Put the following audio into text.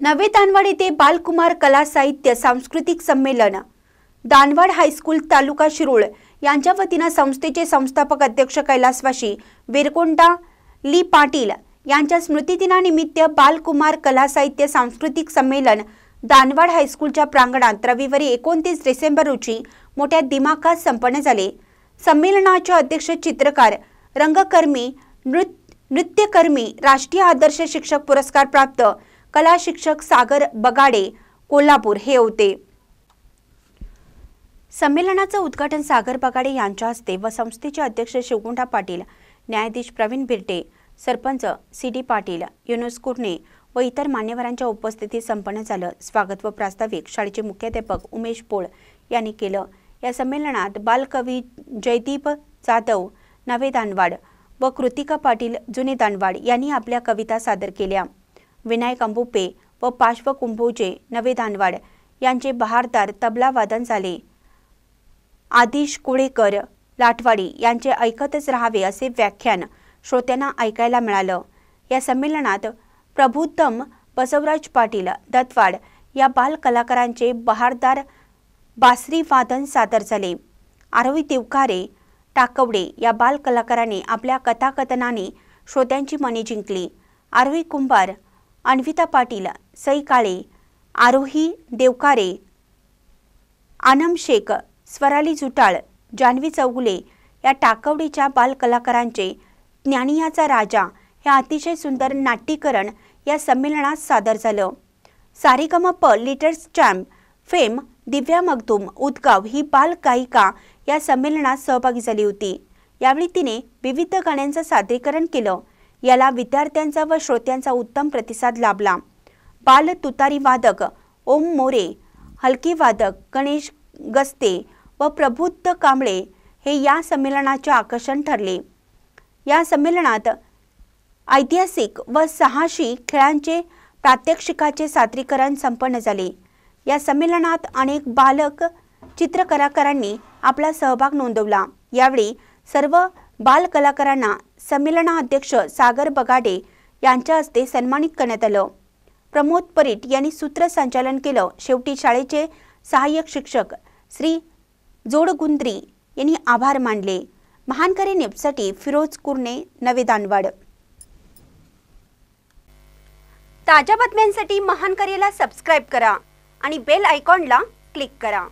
नवे दानवाड येथे बालकुमार कला साहित्य सांस्कृतिक संमेलन दानवाड हायस्कूल तालुका शिरूळ यांच्या वतीने संस्थेचे संस्थापक अध्यक्ष कैलासवासी विरकोंडा ली पाटील यांच्या स्मृतिदिनानिमित्त बालकुमार कला साहित्य सांस्कृतिक संमेलन दानवाड हायस्कूलच्या प्रांगणात रविवारी 29 डिसेंबर रोजी मोठ्या दिमाखात संपन्न झाले। संमेलनाचे अध्यक्ष चित्रकार, रंगकर्मी, नृत्यकर्मी, राष्ट्रीय आदर्श शिक्षक पुरस्कार प्राप्त कला शिक्षक सागर बगाडे कोल्हापूर हे होते। संमेलनाचे उद्घाटन सागर बगाडे यांच्या हस्ते व संस्थेचे अध्यक्ष शिवकुंठा पाटील, न्यायाधीश प्रवीण बिर्टे, सरपंच सी.डी. पाटील, युनुस कुर्णे व इतर मान्यवरांच्या उपस्थितीत संपन्न झालं। स्वागत व प्रास्ताविक शाळेचे मुख्याध्यापक उमेश पोळ यांनी केलं। या संमेलनात बालकवी जयदीप जाधव नवे दानवाड व कृतिका पाटील जुने दानवाड यांनी आपल्या कविता सादर केल्या। विनायक अंबुपे व पार्श्व कुंभोजे नवे दानवाड यांचे बहारदार तबला वादन झाले। आदिश कुळेकर लाटवाडी यांचे ऐकतच राहावे असे व्याख्यान श्रोत्यांना ऐकायला मिळालं। या संमेलनात प्रभुत्तम बसवराज पाटील दत्तवाड या बाल कलाकारांचे बहारदार बासरी वादन सादर झाले। आरोही देवकारे टाकवडे या बाल कलाकारांनी आपल्या कथाकथनाने श्रोत्यांची मने जिंकली। आरोही कुंभार अन्विता पाटील, सई काळे, आरोही देवकारे, आनम शेख, स्वराली जुटाळ, जानवी चौगुले या टाकवडीच्या बाल कलाकारांचे ज्ञानियाचा राजा हे अतिशय सुंदर नाट्यीकरण या संमेलनात सादर झालं। सारेगमप लिटर्स चॅम्प फेम दिव्या मगदूम उदगाव ही बाल गायिका या संमेलनात सहभागी झाली होती। यावेळी तिने विविध गाण्यांचं सादरीकरण केलं। याला विद्यार्थ्यांचा व श्रोत्यांचा उत्तम प्रतिसाद लाभला। बाल तुतारी वादक ओम मोरे, हलकी वादक गणेश गस्ते व प्रबुद्ध कांबळे हे या संमेलनाचे आकर्षण ठरले। या संमेलनात ऐतिहासिक व साहसी खेळांचे प्रात्यक्षिकाचे सादरीकरण संपन्न झाले। या संमेलनात अनेक बालक चित्रकलाकारांनी आपला सहभाग नोंदवला। यावेळी सर्व बाल कलाकारांना संमेलनाध्यक्ष सागर बगाडे यांच्या हस्ते सन्मानित करण्यात आलं। प्रमोद परीट यांनी सूत्रसंचालन केलं। शेवटी शाळेचे सहाय्यक शिक्षक श्री जोडगुंद्री यांनी आभार मानले। महानकरी न्यूजसाठी फिरोज कुर्णे, नवे दानवाड। ताज्या बातम्यांसाठी महानकरीला सबस्क्राइब करा आणि बेल आयकॉनला क्लिक करा।